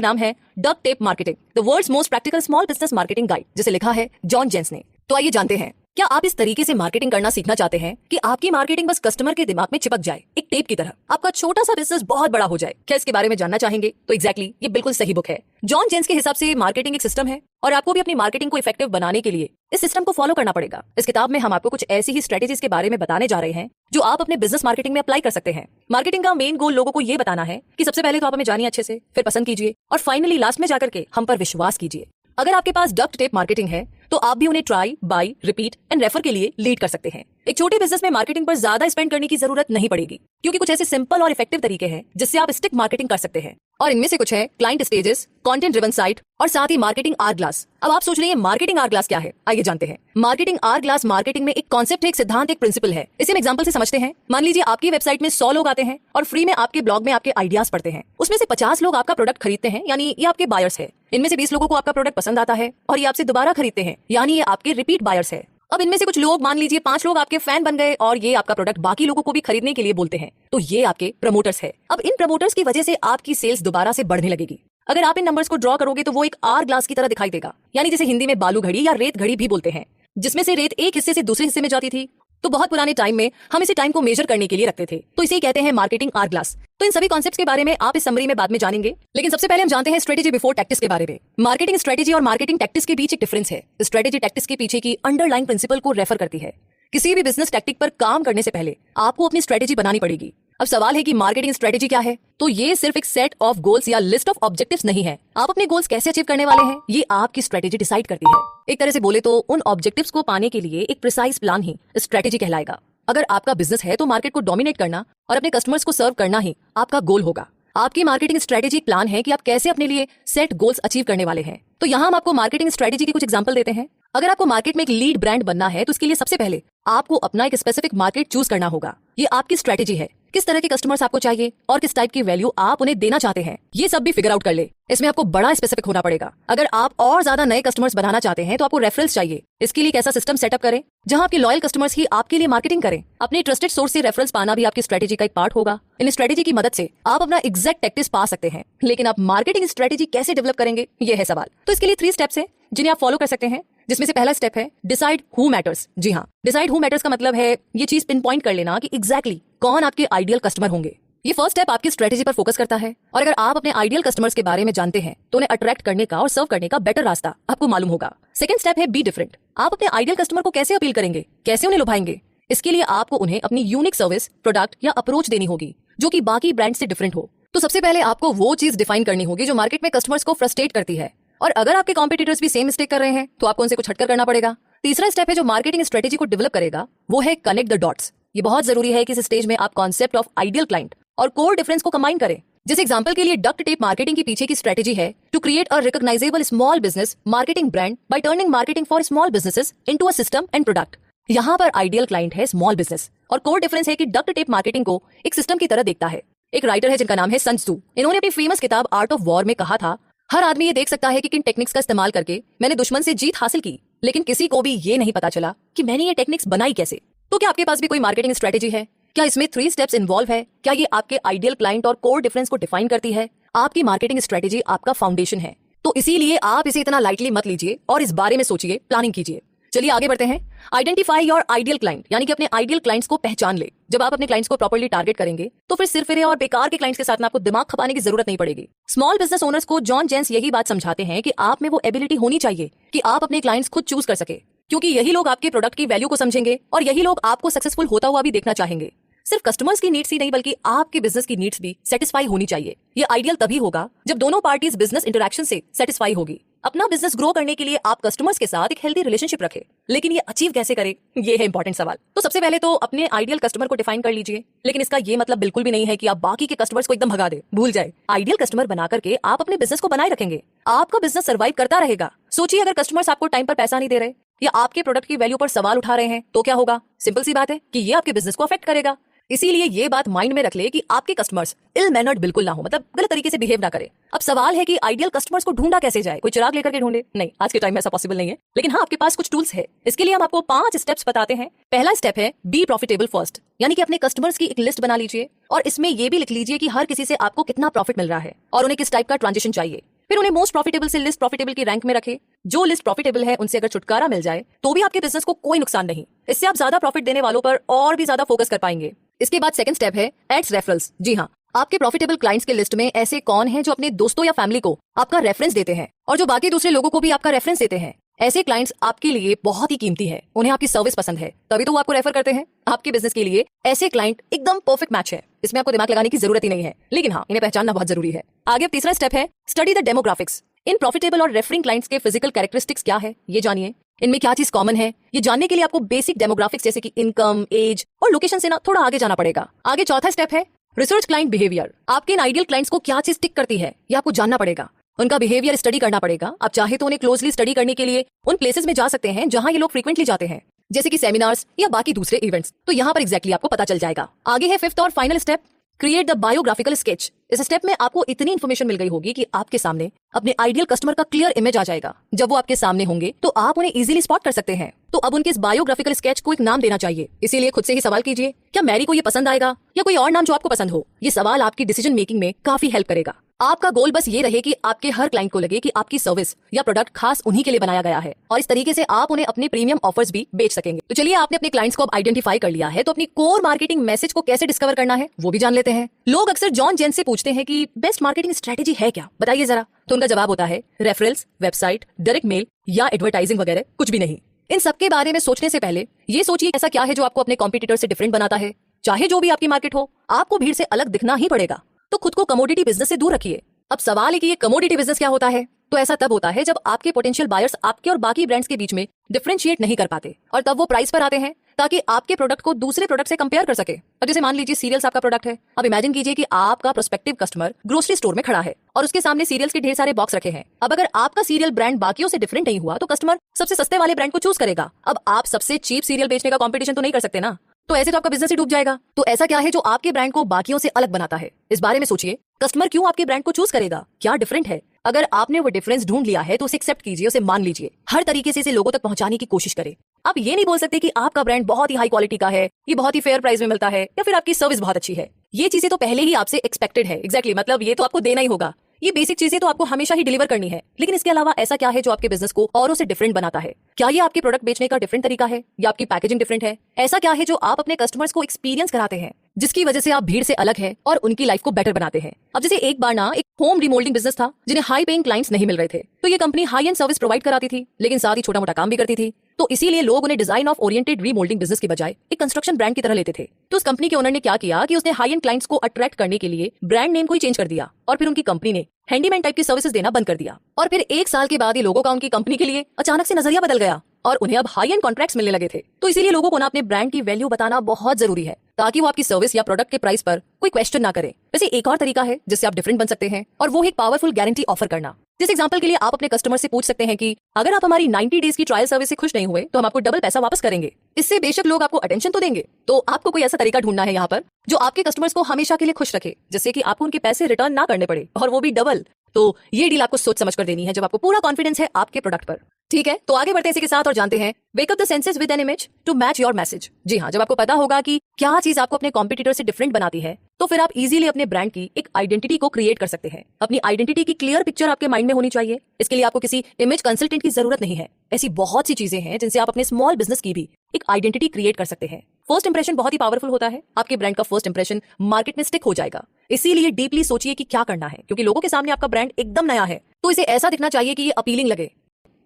नाम है duct tape marketing, the world's most practical small business marketing guide, जिसे लिखा है जॉन जेन्स ने। तो आइए जानते हैं, क्या आप इस तरीके से मार्केटिंग करना सीखना चाहते हैं कि आपकी मार्केटिंग बस कस्टमर के दिमाग में चिपक जाए, एक टेप की तरह आपका छोटा सा बिजनेस बहुत बड़ा हो जाए? क्या इसके बारे में जानना चाहेंगे? तो एग्जैक्टली ये बिल्कुल सही बुक है। जॉन जेन्स के हिसाब से मार्केटिंग एक सिस्टम है और आपको भी अपनी मार्केटिंग को इफेक्टिव बनाने के लिए इस सिस्टम को फॉलो करना पड़ेगा। इस किताब में हम आपको कुछ ऐसी ही स्ट्रेटेजीज के बारे में बताने जा रहे हैं जो आप अपने बिजनेस मार्केटिंग में अप्लाई कर सकते हैं। मार्केटिंग का मेन गोल लोगों को ये बताना है कि सबसे पहले तो आप हमें जानिए अच्छे से, फिर पसंद कीजिए और फाइनली लास्ट में जाकर के हम पर विश्वास कीजिए। अगर आपके पास डक्ट टेप मार्केटिंग है तो आप भी उन्हें try, buy, repeat and refer के लिए लीड कर सकते हैं। एक छोटे बिजनेस में मार्केटिंग पर ज्यादा स्पेंड करने की जरूरत नहीं पड़ेगी, क्योंकि कुछ ऐसे सिंपल और इफेक्टिव तरीके हैं जिससे आप स्टिक मार्केटिंग कर सकते हैं। और इनमें से कुछ है client stages, content driven site और साथ ही मार्केटिंग आवर ग्लास। अब आप सोच रहे हैं मार्केटिंग आवर ग्लास क्या है? आइए जानते हैं। मार्केटिंग आवर ग्लास मार्केटिंग में एक कॉन्सेप्ट है, एक सिद्धांत, एक प्रिंसिपल है। इसे हम एग्जांपल से समझते हैं। मान लीजिए आपकी वेबसाइट में 100 लोग आते हैं और फ्री में आपके ब्लॉग में आपके आइडियाज पढ़ते हैं। उसमें से 50 लोग आपका प्रोडक्ट खरीदते हैं, यानी ये आपके बायर्स है। इनमें से 20 लोगों को आपका प्रोडक्ट पसंद आता है और ये आपसे दोबारा खरीदते हैं, यानी ये आपके रिपीट बायर्स है। अब इनमें से कुछ लोग, मान लीजिए 5 लोग आपके फैन बन गए और ये आपका प्रोडक्ट बाकी लोगों को भी खरीदने के लिए बोलते हैं, तो ये आपके प्रमोटर्स है। अब इन प्रमोटर्स की वजह से आपकी सेल्स दोबारा से बढ़ने लगेगी। अगर आप इन नंबर्स को ड्रॉ करोगे तो वो एक आवर ग्लास की तरह दिखाई देगा, यानी जिसे हिंदी में बालू घड़ी या रेत घड़ी भी बोलते हैं, जिसमें से रेत एक हिस्से से दूसरे हिस्से में जाती थी। तो बहुत पुराने टाइम में हम इसे टाइम को मेजर करने के लिए रखते थे, तो इसे कहते हैं मार्केटिंग आवर ग्लास। तो इन सभी कॉन्सेप्ट्स के बारे में आप इस समरी में बाद में जानेंगे, लेकिन सबसे पहले हम जानते हैं स्ट्रेटेजी बिफोर टैक्टिक्स के बारे में। मार्केटिंग स्ट्रेटेजी और मार्केटिंग टैक्टिक्स के बीच एक डिफरेंस है। स्ट्रेटेजी टैक्टिक्स के पीछे की अंडरलाइन प्रिंसिपल को रेफर करती है। किसी भी बिजनेस टैक्टिक पर काम करने से पहले आपको अपनी स्ट्रेटेजी बनानी पड़ेगी। अब सवाल है कि मार्केटिंग स्ट्रेटेजी क्या है? तो ये सिर्फ एक सेट ऑफ गोल्स या लिस्ट ऑफ ऑब्जेक्टिव्स नहीं है। आप अपने गोल्स कैसे अचीव करने वाले हैं, ये आपकी स्ट्रेटेजी डिसाइड करती है। एक तरह से बोले तो उन ऑब्जेक्टिव्स को पाने के लिए एक प्रिसाइज प्लान ही स्ट्रेटेजी कहलाएगा। अगर आपका बिजनेस है तो मार्केट को डोमिनेट करना और अपने कस्टमर्स को सर्व करना ही आपका गोल होगा। आपकी मार्केटिंग स्ट्रेटेजी प्लान है कि आप कैसे अपने लिए सेट गोल्स अचीव करने वाले हैं। तो यहाँ हम आपको मार्केटिंग स्ट्रेटेजी की कुछ एग्जांपल देते हैं। अगर आपको मार्केट में एक लीड ब्रांड बनना है तो इसके लिए सबसे पहले आपको अपना एक स्पेसिफिक मार्केट चूज करना होगा। ये आपकी स्ट्रेटेजी है, किस तरह के कस्टमर्स आपको चाहिए और किस टाइप की वैल्यू आप उन्हें देना चाहते हैं, ये सब भी फिगर आउट कर ले। इसमें आपको बड़ा स्पेसिफिक होना पड़ेगा। अगर आप और ज्यादा नए कस्टमर्स बनाना चाहते हैं तो आपको रेफरल्स चाहिए। इसके लिए एक ऐसा सिस्टम सेटअप करें जहां आपके लॉयल कस्टमर्स ही आपके लिए मार्केटिंग करें। अपने ट्रस्टेड सोर्स से रेफरल्स पाना भी आपकी स्ट्रेटेजी का एक पार्ट होगा। इन स्ट्रेटेजी की मदद से आप अपना एग्जैक्ट टैक्टिक्स पा सकते हैं, लेकिन आप मार्केटिंग स्ट्रेटेजी कैसे डेवलप करेंगे, ये है सवाल। तो इसके लिए 3 स्टेप्स हैं जिन्हें आप फॉलो कर सकते हैं, जिसमें से पहला स्टेप है डिसाइड हु मैटर्स। जी हाँ, डिसाइड हु मैटर्स का मतलब है ये चीज पिन पॉइंट कर लेना कि एग्जैक्टली कौन आपके आइडियल कस्टमर होंगे। ये फर्स्ट स्टेप आपकी स्ट्रेटेजी पर फोकस करता है और अगर आप अपने आइडियल कस्टमर्स के बारे में जानते हैं तो उन्हें अट्रैक्ट करने का और सर्व करने का बेटर रास्ता आपको मालूम होगा। सेकंड स्टेप है बी डिफरेंट। आप अपने आइडियल कस्टमर को कैसे अपील करेंगे, कैसे उन्हें लुभाएंगे? इसके लिए आपको उन्हें अपनी यूनिक सर्विस, प्रोडक्ट या अप्रोच देनी होगी जो कि बाकी ब्रांड से डिफरेंट हो। तो सबसे पहले आपको वो चीज डिफाइन करनी होगी जो मार्केट में कस्टमर्स को फ्रस्ट्रेट करती है, और अगर आपके कॉम्पिटिटर्स भी सेम मिस्टेक कर रहे हैं तो आपको उनसे कुछ हटकर करना पड़ेगा। तीसरा स्टेप है जो मार्केटिंग स्ट्रेटेजी को डेवलप करेगा, वो है कनेक्ट द डॉट्स। ये बहुत जरूरी है कि इस स्टेज में आप कॉन्सेप्ट ऑफ आइडियल क्लाइंट और कोर डिफरेंस को कंबाइन करें। जिस एग्जांपल के लिए डक्ट टेप मार्केटिंग के पीछे की स्ट्रेटेजी है to create a recognizable small business marketing brand by turning marketing for small businesses into a system and product. यहाँ पर आइडियल क्लाइंट है स्मॉल बिजनेस और कोर डिफरेंस है कि डक्ट टेप मार्केटिंग को एक सिस्टम की तरह देखता है। एक राइटर है जिनका नाम है सन त्सू। इन्होंने अपनी फेमस किताब आर्ट ऑफ वॉर में कहा था, हर आदमी ये देख सकता है कि किन टेक्निक्स का इस्तेमाल करके मैंने दुश्मन से जीत हासिल की, लेकिन किसी को भी ये नहीं पता चला कि मैंने ये टेक्निक्स बनाई कैसे। तो क्या आपके पास भी कोई मार्केटिंग स्ट्रेटेजी है? क्या इसमें 3 स्टेप्स इन्वॉल्व है? क्या ये आपके आइडियल क्लाइंट और कोर डिफरेंस को डिफाइन करती है? आपकी मार्केटिंग स्ट्रेटेजी आपका फाउंडेशन है, तो इसीलिए आप इसे इतना लाइटली मत लीजिए और इस बारे में सोचिए, प्लानिंग कीजिए। चलिए आगे बढ़ते हैं। आइडेंटिफाई योर आइडियल क्लाइंट, यानी कि अपने आइडियल क्लाइंट्स को पहचान ले। जब आप अपने क्लाइंट्स को प्रॉपर्ली टारगेट करेंगे तो फिर सिरफिरे और बेकार के क्लाइंट्स के साथ में आपको दिमाग खपाने की जरूरत नहीं पड़ेगी। स्मॉल बिजनेस ओनर्स को जॉन जेन्स यही बात समझाते हैं कि आप में वो एबिलिटी होनी चाहिए कि आप अपने क्लाइंट्स खुद चूज कर सके, क्योंकि यही लोग आपके प्रोडक्ट की वैल्यू को समझेंगे और यही लोग आपको सक्सेसफुल होता हुआ भी देखना चाहेंगे। सिर्फ कस्टमर्स की नीड्स ही नहीं बल्कि आपके बिजनेस की नीड्स भी सेटिस्फाई होनी चाहिए। ये आइडियल तभी होगा जब दोनों पार्टीज बिजनेस इंटरेक्शन से सेटिस्फाई होगी। अपना बिजनेस ग्रो करने के लिए आप कस्टमर्स के साथ एक हेल्दी रिलेशनशिप रखें, लेकिन ये अचीव कैसे करें, ये है इंपॉर्टेंट सवाल। तो सबसे पहले तो अपने आइडियल कस्टमर को डिफाइन कर लीजिए, लेकिन इसका ये मतलब बिल्कुल भी नहीं है कि आप बाकी के कस्टमर्स को एकदम भगा दे, भूल जाए। आइडियल कस्टमर बना करके आप अपने बिजनेस को बनाए रखेंगे, आपका बिजनेस सर्वाइव करता रहेगा। सोचिए अगर कस्टमर्स आपको टाइम पर पैसा नहीं दे रहे या आपके प्रोडक्ट की वैल्यू पर सवाल उठा रहे हैं तो क्या होगा? सिंपल सी बात है कि ये आपके बिजनेस को अफेक्ट करेगा। इसीलिए ये बात माइंड में रख ले कि आपके कस्टमर्स इल मैनर्ड बिल्कुल ना हो, मतलब गलत तरीके से बिहेव ना करे। अब सवाल है कि आइडियल कस्टमर्स को ढूंढा कैसे जाए? कोई चिराग लेकर के ढूंढे? नहीं, आज के टाइम में ऐसा पॉसिबल नहीं है, लेकिन हाँ आपके पास कुछ टूल्स है। इसके लिए हम आपको 5 स्टेप्स बताते हैं। पहला स्टेप है बी प्रॉफिटेबल फर्स्ट, यानी कि अपने कस्टमर्स की एक लिस्ट बना लीजिए और इसमें ये भी लिख लीजिए कि हर किसी से आपको कितना प्रॉफिट मिल रहा है और उन्हें किस टाइप का ट्रांजेक्शन चाहिए। फिर उन्हें मोस्ट प्रॉफिटेबल से लिस्ट प्रॉफिटेबल की रैंक में रखे। जो लिस्ट प्रॉफिटेबल है उनसे अगर छुटकारा मिल जाए तो भी आपके बिजनेस को कोई नुकसान नहीं, इससे आप ज्यादा प्रॉफिट देने वालों पर और भी ज्यादा फोकस कर पाएंगे। इसके बाद सेकंड स्टेप है एड्स रेफरल्स। जी हाँ, आपके प्रॉफिटेबल क्लाइंट्स के लिस्ट में ऐसे कौन हैं जो अपने दोस्तों या फैमिली को आपका रेफरेंस देते हैं और जो बाकी दूसरे लोगों को भी आपका रेफरेंस देते हैं। ऐसे क्लाइंट्स आपके लिए बहुत ही कीमती है, उन्हें आपकी सर्विस पसंद है, तभी तो वो आपको रेफर करते हैं। आपके बिजनेस के लिए ऐसे क्लाइंट एकदम परफेक्ट मैच है, इसमें आपको दिमाग लगाने की जरूरत ही नहीं है, लेकिन हाँ इन्हें पहचानना बहुत जरूरी है। आगे अब तीसरा स्टेप है study the demographics. In profitable और रेफरिंग क्लाइंट्स के फिजिकल कैरेक्टरिस्टिक्स क्या है ये जानिए, इनमें क्या चीज कॉमन है। ये जानने के लिए आपको बेसिक डेमोग्राफिक्स जैसे कि इनकम, एज और लोकेशन से ना थोड़ा आगे जाना पड़ेगा। आगे चौथा स्टेप है रिसर्च क्लाइंट बिहेवियर। आपके इन आइडियल क्लाइंट्स को क्या चीज टिक करती है ये आपको जानना पड़ेगा, उनका बिहेवियर स्टडी करना पड़ेगा। आप चाहे तो उन्हें क्लोजली स्टडी करने के लिए उन प्लेसेस में जा सकते हैं जहां ये लोग फ्रीक्वेंटली जाते हैं, जैसे कि सेमिनार्स या बाकी दूसरे इवेंट्स, तो यहाँ पर एग्जैक्टली आपको पता चल जाएगा। आगे है फिफ्थ और final step create the biographical sketch. इस स्टेप में आपको इतनी इन्फॉर्मेशन मिल गई होगी कि आपके सामने अपने आइडियल कस्टमर का क्लियर इमेज आ जाएगा। जब वो आपके सामने होंगे तो आप उन्हें इजीली स्पॉट कर सकते हैं। तो अब उनके इस बायोग्राफिकल स्केच को एक नाम देना चाहिए, इसीलिए खुद से ही सवाल कीजिए क्या मैरी को ये पसंद आएगा या कोई और नाम जो आपको पसंद हो। ये सवाल आपकी डिसीजन मेकिंग में काफी हेल्प करेगा। आपका गोल बस ये रहे कि आपके हर क्लाइंट को लगे कि आपकी सर्विस या प्रोडक्ट खास उन्हीं के लिए बनाया गया है और इस तरीके से आप उन्हें अपने प्रीमियम ऑफर्स भी बेच सकेंगे। तो चलिए, आपने अपने क्लाइंट्स को अब आइडेंटिफाई कर लिया है, तो अपनी कोर मार्केटिंग मैसेज को कैसे डिस्कवर करना है वो भी जान लेते हैं। लोग अक्सर जॉन जेन से पूछते हैं कि बेस्ट मार्केटिंग स्ट्रेटेजी है क्या, बताइए जरा। तो उनका जवाब होता है रेफरल्स, वेबसाइट, डायरेक्ट मेल या एडवर्टाइजिंग वगैरह कुछ भी नहीं। इन सबके बारे में सोचने से पहले ये सोचिए ऐसा क्या है जो आपको अपने कॉम्पिटिटर से डिफरेंट बनाता है। चाहे जो भी आपकी मार्केट हो, आपको भीड़ से अलग दिखना ही पड़ेगा। तो खुद को कमोडिटी बिजनेस से दूर रखिए। अब सवाल है कि ये कमोडिटी बिजनेस क्या होता है। तो ऐसा तब होता है जब आपके पोटेंशियल बायर्स आपके और बाकी ब्रांड्स के बीच में डिफरेंशिएट नहीं कर पाते और तब वो प्राइस पर आते हैं ताकि आपके प्रोडक्ट को दूसरे प्रोडक्ट से कंपेयर कर सके। अब जैसे मान लीजिए सीरियल्स आपका प्रोडक्ट है। अब इमेजिन कीजिए कि आपका प्रोस्पेक्टिव कस्टमर ग्रोसरी स्टोर में खड़ा है और उसके सामने सीरियल्स के ढेर सारे बॉक्स रखे हैं। अब अगर आपका सीरियल ब्रांड बाकियों से डिफरेंट नहीं हुआ तो कस्टमर सबसे सस्ते वाले ब्रांड को चूज करेगा। अब आप सबसे चीप सीरियल बेचने का कॉम्पिटिशन तो नहीं कर सकते ना, तो ऐसे तो आपका बिजनेस ही डूब जाएगा। तो ऐसा क्या है जो आपके ब्रांड को बाकियों से अलग बनाता है, इस बारे में सोचिए। कस्टमर क्यों आपके ब्रांड को चूज करेगा, क्या डिफरेंट है। अगर आपने वो डिफरेंस ढूंढ लिया है तो उसे एक्सेप्ट कीजिए, उसे मान लीजिए, हर तरीके से इसे लोगों तक पहुंचाने की कोशिश करें। आप ये नहीं बोल सकते कि आपका ब्रांड बहुत ही हाई क्वालिटी का है, ये बहुत ही फेयर प्राइस में मिलता है या फिर आपकी सर्विस बहुत अच्छी है। ये चीजें तो पहले ही आपसे एक्सपेक्टेड है। एग्जैक्टली, मतलब ये तो आपको देना ही होगा। ये बेसिक चीजें तो आपको हमेशा ही डिलीवर करनी है। लेकिन इसके अलावा ऐसा क्या है जो आपके बिजनेस को औरों से डिफरेंट बनाता है? क्या ये आपके प्रोडक्ट बेचने का डिफरेंट तरीका है या आपकी पैकेजिंग डिफरेंट है? ऐसा क्या है जो आप अपने कस्टमर्स को एक्सपीरियंस कराते हैं जिसकी वजह से आप भीड़ से अलग है और उनकी लाइफ को बेटर बनाते हैं? अब जैसे एक बार ना एक होम रिमोल्डिंग बिजनेस था जिन्हें हाई पेइंग क्लाइंट्स नहीं मिल रहे थे, तो ये company high and service provide कराती थी लेकिन साथ ही छोटा मोटा काम भी करती थी। तो इसीलिए लोग उन्हें design of oriented remoulding business के बजाय एक कंस्ट्रक्शन ब्रांड की तरह लेते थे। तो उस कंपनी के ओनर ने क्या किया कि उसने हाई एंड क्लाइंट्स को अट्रैक्ट करने के लिए ब्रांड नेम को ही चेंज कर दिया और फिर उनकी कंपनी ने हैंडीमैन टाइप की सर्विसेज देना बंद कर दिया। और फिर 1 साल के बाद ये लोगों का उनकी कंपनी के लिए अचानक से नजरिया बदल गया और उन्हें अब हाई एंड कॉन्ट्रैक्ट्स मिलने लगे थे। तो इसीलिए लोगों को ना अपने ब्रांड की वैल्यू बताना बहुत जरूरी है ताकि वो आपकी सर्विस या प्रोडक्ट के प्राइस पर कोई क्वेश्चन ना करे। वैसे एक और तरीका है जिससे आप डिफरेंट बन सकते हैं और वो है एक पावरफुल गारंटी ऑफर करना। जिस एग्जांपल के लिए आप अपने कस्टमर से पूछ सकते हैं कि अगर आप हमारी 90 डेज की ट्रायल सर्विस से खुश नहीं हुए तो हम आपको डबल पैसा वापस करेंगे। इससे बेशक लोग आपको अटेंशन तो देंगे, तो आपको कोई ऐसा तरीका ढूंढना है यहाँ पर जो आपके कस्टमर्स को हमेशा के लिए खुश रखे, जिससे कि आपको उनके पैसे रिटर्न ना करने पड़े और वो भी डबल। तो ये डील आपको सोच समझ कर देनी है जब आपको पूरा कॉन्फिडेंस है आपके प्रोडक्ट पर। ठीक है, तो आगे बढ़ते हैं इसी के साथ और जानते हैं wake up the senses with an image to match your message. जी हाँ, जब आपको पता होगा कि क्या चीज आपको अपने कॉम्पिटिटर से डिफरेंट बनाती है तो फिर आप इजीली अपने ब्रांड की एक आइडेंटिटी को क्रिएट कर सकते हैं। अपनी आइडेंटिटी की क्लियर पिक्चर आपके माइंड में होनी चाहिए। इसके लिए आपको किसी इमेज कंसल्टेंट की जरूरत नहीं है। ऐसी बहुत सी चीजें हैं जिनसे आप अपने स्मॉल बिजनेस की भी एक आइडेंटिटी क्रिएट कर सकते हैं। फर्स्ट इंप्रेशन बहुत ही पावरफुल होता है। आपके ब्रांड का फर्स्ट इंप्रेशन मार्केट में स्टिक हो जाएगा। इसीलिए डीपली सोचिए कि क्या करना है, क्योंकि लोगों के सामने आपका ब्रांड एकदम नया है तो इसे ऐसा दिखना चाहिए कि ये अपीलिंग लगे।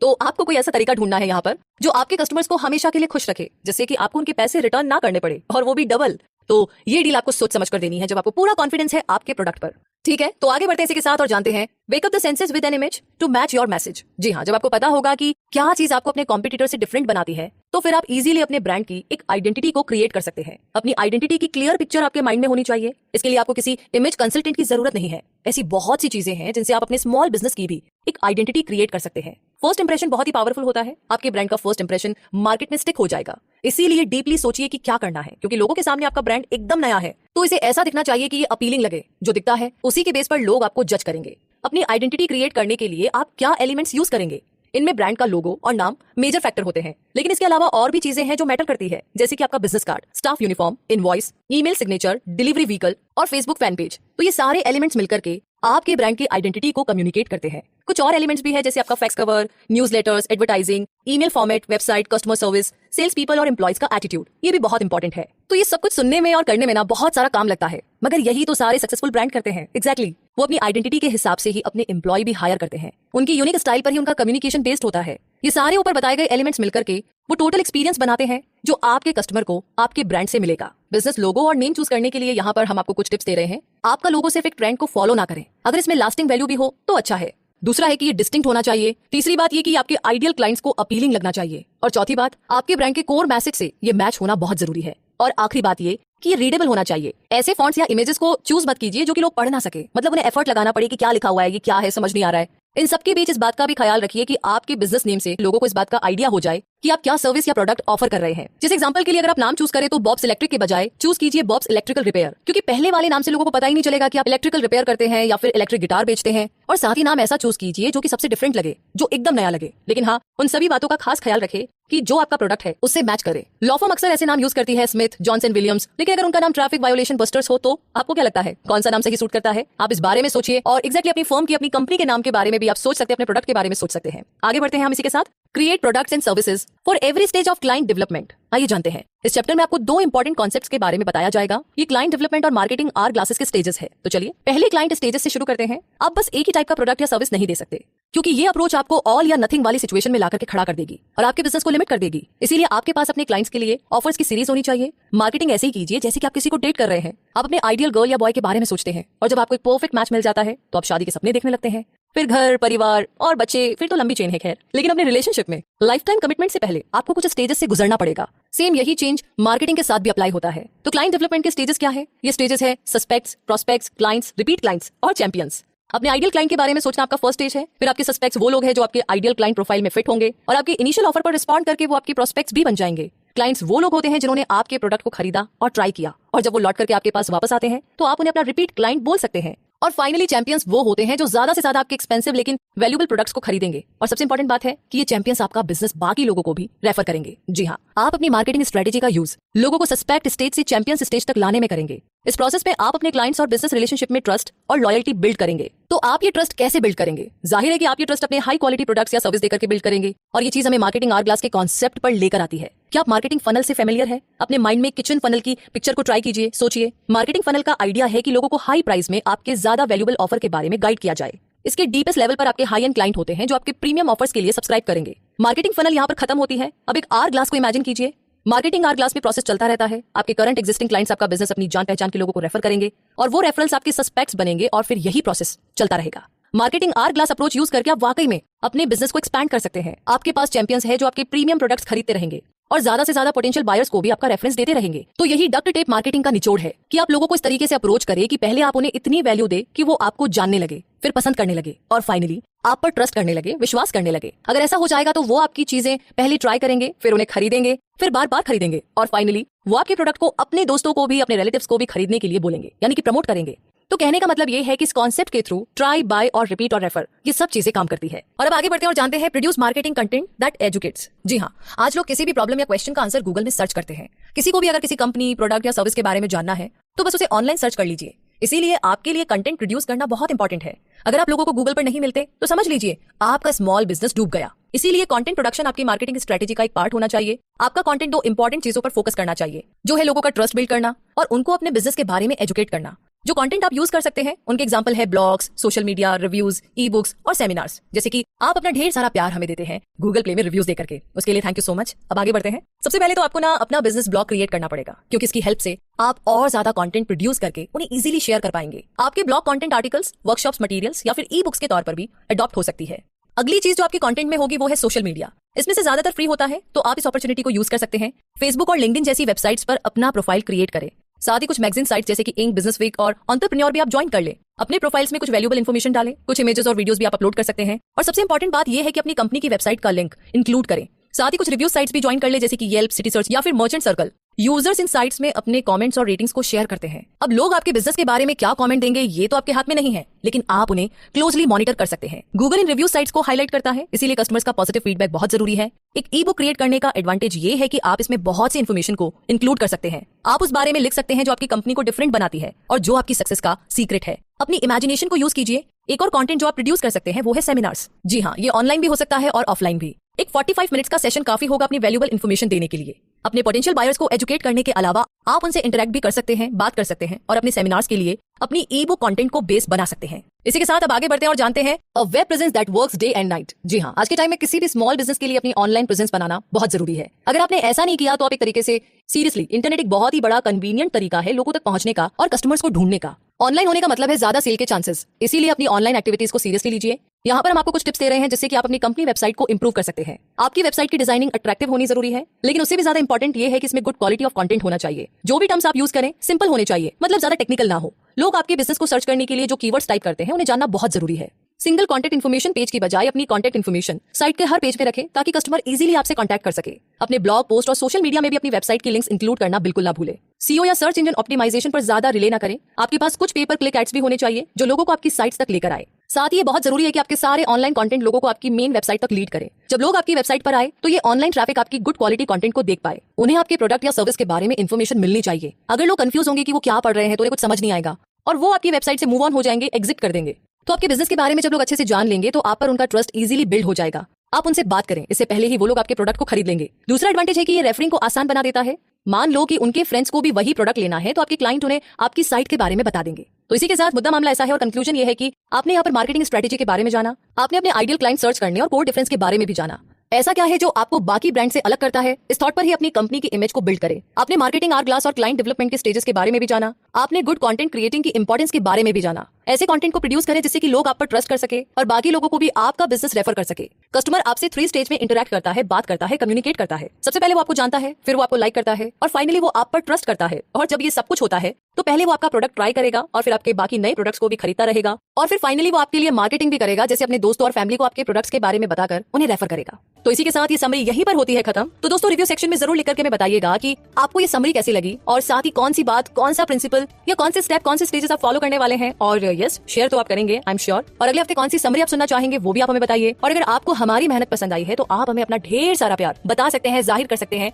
तो आपको कोई ऐसा तरीका ढूंढना है यहाँ पर जो आपके कस्टमर्स को हमेशा के लिए खुश रखे, जिससे कि आपको उनके पैसे रिटर्न ना करने पड़े और वो भी डबल। तो ये डील आपको सोच समझ कर देनी है जब आपको पूरा कॉन्फिडेंस है आपके प्रोडक्ट पर। ठीक है, तो आगे बढ़ते हैं इसी के साथ और जानते हैं wake up the senses with an image to match your message. जी हाँ, जब आपको पता होगा कि क्या चीज आपको अपने कॉम्पिटिटर से डिफरेंट बनाती है तो फिर आप इजीली अपने ब्रांड की एक आइडेंटिटी को क्रिएट कर सकते हैं। अपनी आइडेंटिटी की क्लियर पिक्चर आपके माइंड में होनी चाहिए। इसके लिए आपको किसी इमेज कंसल्टेंट की जरूरत नहीं है। ऐसी बहुत सी चीजें हैं जिनसे आप अपने स्मॉल बिजनेस की भी एक आइडेंटिटी क्रिएट कर सकते हैं। फर्स्ट इंप्रेशन बहुत ही पावरफुल होता है। आपके ब्रांड का फर्स्ट इंप्रेशन मार्केट में स्टिक हो जाएगा। इसीलिए डीपली सोचिए कि क्या करना है, क्योंकि लोगों के सामने आपका ब्रांड एकदम नया है, तो इसे ऐसा दिखना चाहिए कि ये अपीलिंग लगे। जो दिखता है उसी के बेस पर लोग आपको जज करेंगे। अपनी आइडेंटिटी क्रिएट करने के लिए आप क्या एलिमेंट्स यूज करेंगे? इनमें ब्रांड का लोगो और नाम मेजर फैक्टर होते हैं, लेकिन इसके अलावा और भी चीजें हैं जो मैटर करती है, जैसे कि आपका business card, staff uniform, invoice, email signature, delivery vehicle और फेसबुक फैन पेज। तो ये सारे एलिमेंट्स मिलकर के आपके ब्रांड की आइडेंटिटी को कम्युनिकेट करते हैं। कुछ और एलिमेंट्स भी है, जैसे आपका fax cover, newsletters, advertising, email format, website, customer service, sales people और एम्प्लॉइज का एटीट्यूड, ये भी बहुत इंपॉर्टेंट है। तो ये सब कुछ सुनने में और करने में ना बहुत सारा काम लगता है, मगर यही तो सारे सक्सेसफुल ब्रांड करते हैं। एग्जैक्टली वो अपनी आइडेंटिटी के हिसाब से ही अपने एम्प्लॉय भी हायर करते हैं। उनकी यूनिक स्टाइल पर ही उनका कम्युनिकेशन बेस्ड होता है। ये सारे ऊपर बताए गए एलिमेंट्स मिलकर के वो टोटल एक्सपीरियंस बनाते हैं जो आपके कस्टमर को आपके ब्रांड से मिलेगा। बिजनेस लोगो और नेम चूज करने के लिए यहाँ पर हम आपको कुछ टिप्स दे रहे हैं। आपका लोगो सिर्फ एक ट्रेंड को फॉलो ना करें, अगर इसमें लास्टिंग वैल्यू भी हो तो अच्छा है। दूसरा है कि ये डिस्टिंक्ट होना चाहिए। तीसरी बात ये कि आपके आइडियल क्लाइंट्स को अपीलिंग लगना चाहिए। और चौथी बात, आपके ब्रांड के कोर मैसेज से ये मैच होना बहुत जरूरी है। और आखिरी बात ये कि ये रीडेबल होना चाहिए। ऐसे फॉन्ट्स या इमेजेस को चूज मत कीजिए जो कि लोग पढ़ ना सके, मतलब उन्हें एफर्ट लगाना पड़े कि क्या लिखा हुआ है, ये क्या है, समझ नहीं आ रहा है। इन सबके बीच इस बात का भी ख्याल रखिए कि आपके बिजनेस नेम से लोगों को इस बात का आइडिया हो जाए कि आप क्या सर्विस या प्रोडक्ट ऑफर कर रहे हैं। जैसे एग्जांपल के लिए अगर आप नाम चूज करें तो बॉब्स इलेक्ट्रिक के बजाय चूज कीजिए बॉब्स इलेक्ट्रिकल रिपेयर, क्योंकि पहले वाले नाम से लोगों को पता ही नहीं चलेगा कि आप इलेक्ट्रिकल रिपेयर करते हैं या फिर इलेक्ट्रिक गिटार बेचते हैं। और साथ ही नाम ऐसा चूज कीजिए जो कि सबसे डिफरेंट लगे, जो एकदम नया लगे, लेकिन हाँ, उन सभी बातों का खास ख्याल रखें कि जो आपका प्रोडक्ट है उससे मैच करे। लॉ फर्म अक्सर ऐसे नाम यूज करती है, स्मिथ, जॉनसन, विलियम्स, लेकिन अगर उनका नाम ट्रैफिक वायोलेशन बस्टर्स हो तो आपको क्या लगता है कौन सा नाम सही सूट करता है? आप इस बारे में सोचिए और एग्जैक्टली अपनी फर्म की, अपनी कंपनी के नाम के बारे में भी आप सोच सकते हैं, अपने प्रोडक्ट के बारे में सोच सकते हैं। आगे बढ़ते हैं हम इसी के साथ। Create products and services for every stage of client development. आइए जानते हैं, इस चैप्टर में आपको दो इंपॉर्टेंट कॉन्सेप्ट्स के बारे में बताया जाएगा। ये क्लाइंट डेवलपमेंट और मार्केटिंग आर ग्लासेस के स्टेजेस है। तो चलिए पहले क्लाइंट स्टेजेस से शुरू करते हैं। आप बस एक ही टाइप का प्रोडक्ट या सर्विस नहीं दे सकते, क्योंकि ये अप्रोच आपको ऑल या नथिंग वाली सिचुएशन में लाकर के खड़ा कर देगी और आपके बिजनेस को लिमिट कर देगी। इसीलिए आपके पास अपने क्लाइंट्स के लिए ऑफर्स की सीरीज होनी चाहिए। मार्केटिंग ऐसे ही कीजिए जैसे कि आप किसी को डेट कर रहे हैं। आप अपने आइडियल गर्ल या बॉय के बारे में सोचते हैं और जब आपको एक परफेक्ट मैच मिल जाता है तो आप शादी के सपने देखने लगते हैं, फिर घर, परिवार और बच्चे, फिर तो लंबी चेन है खैर। लेकिन अपने रिलेशनशिप में लाइफ टाइम कमिटमेंट से पहले आपको कुछ स्टेजेस से गुजरना पड़ेगा। सेम यही चेंज मार्केटिंग के साथ भी अप्लाई होता है। तो क्लाइंट डेवलपमेंट के स्टेजेस क्या है? ये स्टेजेस है suspects, prospects, clients, repeat clients और चैंपियंस। अपने आइडियल क्लाइंट के बारे में सोचना आपका फर्स्ट स्टेज है। फिर आपके सस्पेक्ट्स वो लोग हैं जो आपके आइडियल क्लाइंट प्रोफाइल में फिट होंगे और आपके इनिशियल ऑफर पर रिस्पॉन्ड करके वो आपके प्रोस्पेक्ट्स भी बन जाएंगे। क्लाइंट्स वो लोग होते हैं जिन्होंने आपके प्रोडक्ट को खरीदा और ट्राई किया, और जब वो लौट करके आपके पास वापस आते हैं तो आप उन्हें अपना रिपीट क्लाइंट बोल सकते हैं। और फाइनली चैंपियंस वो होते हैं जो ज्यादा से ज्यादा आपके एक्सपेंसिव लेकिन वैल्यूएबल प्रोडक्ट्स को खरीदेंगे। और सबसे इंपॉर्टेंट बात है कि ये चैंपियंस आपका बिजनेस बाकी लोगों को भी रेफर करेंगे। जी हाँ, आप अपनी मार्केटिंग स्ट्रेटेजी का यूज लोगों को सस्पेक्ट स्टेज से चैंपियंस स्टेज तक लाने में करेंगे। इस प्रोसेस में आप अपने क्लाइंट्स और बिजनेस रिलेशनशिप में ट्रस्ट और लॉयल्टी बिल्ड करेंगे। तो आप ये ट्रस्ट कैसे बिल्ड करेंगे? जाहिर है कि आप ये ट्रस्ट अपने हाई क्वालिटी प्रोडक्ट्स या सर्विस देकर के बिल्ड करेंगे। और ये चीज हमें मार्केटिंग आवर ग्लास के कॉन्सेप्ट पर लेकर आती है। क्या आप मार्केटिंग फनल से फेमिलियर है? अपने माइंड में किचन फनल की पिक्चर को ट्राई कीजिए, सोचिए। मार्केटिंग फनल का आइडिया है कि लोगों को हाई प्राइस में आपके ज्यादा वैल्यूएबल ऑफर के बारे में गाइड किया जाए। इसके डीपेस्ट लेवल पर आपके हाई एंड क्लाइंट होते हैं जो आपके प्रीमियम ऑफर्स के लिए सब्सक्राइब करेंगे। मार्केटिंग फनल यहाँ पर खत्म होती है। अब एक आर ग्लास को इमेजिन कीजिए। मार्केटिंग आर ग्लास में प्रोसेस चलता रहता है। आपके करंट एग्जिस्टिंग क्लाइंट्स आपका बिजनेस अपनी जान पहचान के लोगों को रेफर करेंगे और वो रेफरल्स आपके सस्पेक्ट्स बनेंगे और फिर यही प्रोसेस चलता रहेगा। Marketing R glass approach use करके आप वाकई में अपने बिजनेस को एक्सपैंड कर सकते हैं। आपके पास चैंपियंस है जो आपके प्रीमियम प्रोडक्ट्स खरीदते रहेंगे और ज्यादा से ज्यादा पोटेंशियल बायर्स को भी आपका रेफरेंस देते रहेंगे। तो यही डक्ट टेप मार्केटिंग का निचोड़ है कि आप लोगों को इस तरीके से अप्रोच करें कि पहले आप उन्हें इतनी वैल्यू दे कि वो आपको जानने लगे, फिर पसंद करने लगे और फाइनली आप पर ट्रस्ट करने लगे, विश्वास करने लगे। अगर ऐसा हो जाएगा तो वो आपकी चीजें पहले ट्राई करेंगे, फिर उन्हें खरीदेंगे, फिर बार बार खरीदेंगे और फाइनली वो आपके प्रोडक्ट को अपने दोस्तों को भी, अपने रिलेटिव्स को भी खरीदने के लिए बोलेंगे, यानी कि प्रमोट करेंगे। तो कहने का मतलब ये है कि इस कॉन्सेप्ट के थ्रू ट्राई, बाय और रिपीट और रेफर, ये सब चीजें काम करती है। और अब आगे बढ़ते हैं और जानते हैं produce marketing content that educates. जी हाँ, आज लोग किसी भी प्रॉब्लम या क्वेश्चन का आंसर गूगल में सर्च करते हैं। किसी को भी अगर किसी कंपनी, प्रोडक्ट या सर्विस के बारे में जानना है तो बस उसे ऑनलाइन सर्च कर लीजिए। इसीलिए आपके लिए कंटेंट प्रोड्यूस करना बहुत इंपॉर्टेंट है। अगर आप लोगों को गूगल पर नहीं मिलते तो समझ लीजिए आपका स्मॉल बिजनेस डूब गया। इसीलिए कंटेंट प्रोडक्शन आपकी मार्केटिंग स्ट्रेटेजी का एक पार्ट होना चाहिए। आपका कंटेंट दो इंपॉर्टेंट चीजों पर फोकस करना चाहिए, जो है लोगों का ट्रस्ट बिल्ड करना और उनको अपने बिजनेस के बारे में एजुकेट करना। जो कंटेंट आप यूज कर सकते हैं उनके एग्जांपल है blogs, social media, reviews, e books और सेमिनार्स। जैसे कि आप अपना ढेर सारा प्यार हमें देते हैं गूगल प्ले में रिव्यूज देकर के, उसके लिए थैंक यू सो मच। अब आगे बढ़ते हैं। सबसे पहले तो आपको ना अपना बिजनेस ब्लॉग क्रिएट करना पड़ेगा, क्योंकि इसकी हेल्प से आप और ज्यादा कंटेंट प्रोड्यूस करके उन्हें इजीली शेयर कर पाएंगे। आपके blog content articles, workshops, materials या फिर ई बुक्स के तौर पर भी अडॉप्ट हो सकती है। अगली चीज जो आपके कंटेंट में होगी वो है सोशल मीडिया। इसमें से ज्यादातर फ्री होता है, तो आप इस अपॉर्चुनिटी को यूज कर सकते हैं। फेसबुक और लिंक्डइन जैसी वेबसाइट्स पर अपना प्रोफाइल क्रिएट करें। साथ ही कुछ मैगजीन साइट जैसे कि इंक, बिजनेस वीक और एंटरप्रेन्योर भी आप ज्वाइन कर ले। अपने प्रोफाइल्स में कुछ वैल्यूएबल इन्फॉर्मेशन डालें, कुछ इमेजेस और वीडियोस भी आप अपलोड कर सकते हैं। और सबसे इंपॉर्टेंट बात यह है कि अपनी कंपनी की वेबसाइट का लिंक इंक्लूड करें। साथ ही कुछ रिव्यू साइट्स भी ज्वाइन कर ले, जैसे कि येल्प, सिटी सर्च या फिर मर्चेंट सर्कल। यूजर्स इन साइट्स में अपने कमेंट्स और रेटिंग्स को शेयर करते हैं। अब लोग आपके बिजनेस के बारे में क्या कमेंट देंगे ये तो आपके हाथ में नहीं है, लेकिन आप उन्हें क्लोजली मॉनिटर कर सकते हैं। गूगल इन रिव्यू साइट्स को हाईलाइट करता है, इसीलिए कस्टमर्स का पॉजिटिव फीडबैक बहुत जरूरी है। एक ई बुक क्रिएट करने का एडवांटेज ये है कि आप इसमें बहुत सी इन्फॉर्मेशन को इंक्लूड कर सकते हैं। आप उस बारे में लिख सकते हैं जो आपकी कंपनी को डिफरेंट बनाती है और जो आपकी सक्सेस का सीक्रेट है। अपनी इमेजिनेशन को यूज कीजिए। एक और कंटेंट जो आप प्रोड्यूस कर सकते हैं वो है सेमिनार्स। जी हाँ, ये ऑनलाइन भी हो सकता है और ऑफलाइन भी। एक 45 मिनट्स का सेशन काफी होगा अपनी वैल्यूएबल इन्फॉर्मेशन देने के लिए। अपने पोटेंशियल बायर्स को एजुकेट करने के अलावा आप उनसे इंटरेक्ट भी कर सकते हैं, बात कर सकते हैं और अपने सेमिनार्स के लिए अपनी ई बुक कंटेंट को बेस बना सकते हैं। इसी के साथ अब आगे बढ़ते हैं और जानते हैं a web presence that works day and night. जी हाँ, आज के टाइम में किसी भी स्मॉल बिजनेस के लिए अपनी ऑनलाइन प्रेजेंस बनाना बहुत जरूरी है। अगर आपने ऐसा नहीं किया तो आप एक तरीके से सीरियसली, इंटरनेट एक बहुत ही बड़ा कन्वीनियंट तरीका है लोगों तक पहुंचने का और कस्टमर्स को ढूंढने का। ऑनलाइन होने का मतलब है ज्यादा सेल के चांसेस, इसीलिए अपनी ऑनलाइन एक्टिविटीज को सीरियसली लीजिए। यहाँ पर हम आपको कुछ टिप्स दे रहे हैं जिससे कि आप अपनी कंपनी वेबसाइट को इंप्रूव कर सकते हैं। आपकी वेबसाइट की डिजाइनिंग अट्रैक्टिव होनी जरूरी है, लेकिन उससे भी ज्यादा इंपॉर्टेंट ये है कि इसमें गुड क्वालिटी ऑफ कंटेंट होना चाहिए। जो भी टर्म्स आप यूज करें सिंपल होने चाहिए, मतलब ज्यादा टेक्निकल ना हो। लोग आपके बिजनेस को सर्च करने के लिए जो कीवर्ड्स टाइप करते हैं उन्हें जानना बहुत जरूरी है। सिंगल कॉन्टैक्ट इन्फॉर्मेशन पेज की बजाय अपनी कॉन्टैक्ट इन्फॉर्मेशन साइट के हर पेज पे रखें ताकि कस्टमर इजीली आपसे कॉन्टैक्ट कर सके। अपने ब्लॉग पोस्ट और सोशल मीडिया में भी अपनी वेबसाइट की लिंक्स इंक्लूड करना बिल्कुल ना भूले। सीओ या सर्च इंजन ऑप्टिमाइजेशन पर ज्यादा रिले ना करें। आपके पास कुछ पेपर क्लिक एड्स भी होने चाहिए जो लोगों को आपकी साइट्स तक लेकर आए। साथ ही ये बहुत जरूरी है कि आपके सारे ऑनलाइन कंटेंट लोगों को आपकी मेन वेबसाइट तक लीड करे। जब लोग आपकी वेबसाइट पर आए तो ये ऑनलाइन ट्रैफिक आपकी गुड क्वालिटी कंटेंट को देख पाए। उन्हें आपके प्रोडक्ट या सर्विस के बारे में इन्फॉर्मेशन मिलनी चाहिए। अगर लोग कंफ्यूज होंगे कि वो क्या पढ़ रहे हैं तो उन्हें कुछ समझ नहीं आएगा और वो आपकी वेबसाइट से मूव ऑन हो जाएंगे, एग्जिट कर देंगे। तो आपके बिजनेस के बारे में जब लोग अच्छे से जान लेंगे तो आप पर उनका ट्रस्ट इजीली बिल्ड हो जाएगा। आप उनसे बात करें, इससे पहले ही वो लोग आपके प्रोडक्ट को खरीद लेंगे। दूसरा एडवांटेज है कि ये रेफरिंग को आसान बना देता है। मान लो कि उनके फ्रेंड्स को भी वही प्रोडक्ट लेना है तो आपके क्लाइंट उन्हें आपकी साइट के बारे में बता देंगे। तो इसी के साथ मुद्दा मामला ऐसा है और कंक्लूजन ये है कि आपने यहाँ पर मार्केटिंग स्ट्रेटेजी के बारे में जाना, आपने अपने आइडियल क्लाइंट सर्च करने और कोर डिफरेंस के बारे में भी जाना। ऐसा क्या है जो आपको बाकी ब्रांड से अलग करता है, इस थॉट पर ही अपनी कंपनी की इमेज को बिल्ड करें। आपने मार्केटिंग आवर ग्लास और क्लाइंट डेवलपमेंट के स्टेजेस के बारे में भी जाना। आपने गुड कंटेंट क्रिएटिंग की इंपॉर्टेंस के बारे में भी जाना। ऐसे कंटेंट को प्रोड्यूस करें जिससे कि लोग आप पर ट्रस्ट कर सके और बाकी लोगों को भी आपका बिजनेस रेफर कर सके। कस्टमर आपसे 3 स्टेज में इंटरैक्ट करता है, बात करता है, कम्युनिकेट करता है। सबसे पहले वो आपको जानता है, फिर वो आपको लाइक करता है और फाइनली वो आप पर ट्रस्ट करता है। और जब ये सब कुछ होता है तो पहले वो आपका प्रोडक्ट ट्राई करेगा और फिर आपके बाकी नए प्रोडक्ट्स को भी खरीदता रहेगा और फिर फाइनली वो आपके लिए मार्केटिंग भी करेगा, जैसे अपने दोस्तों और फैमिली को आपके प्रोडक्ट्स के बारे में बताकर उन्हें रेफर करेगा। तो इसी के साथ ये समरी यहीं पर होती है खत्म। तो दोस्तों रिव्यू सेक्शन में जरूर लिख करके हमें बताइएगा कि आपको ये समरी कैसी लगी और साथ ही कौन सी बात, कौन सा प्रिंसिपल या कौन से स्टेप, कौन से स्टेजेस आप फॉलो करने वाले हैं। और यस, शेयर तो आप करेंगे आई एम श्योर। और अगले हफ्ते कौन सी समरी आप सुनना चाहेंगे वो भी आप हमें बताइए। और अगर आपको हमारी मेहनत पसंद आई है तो आप हमें अपना ढेर सारा प्यार बता सकते हैं, जाहिर कर सकते हैं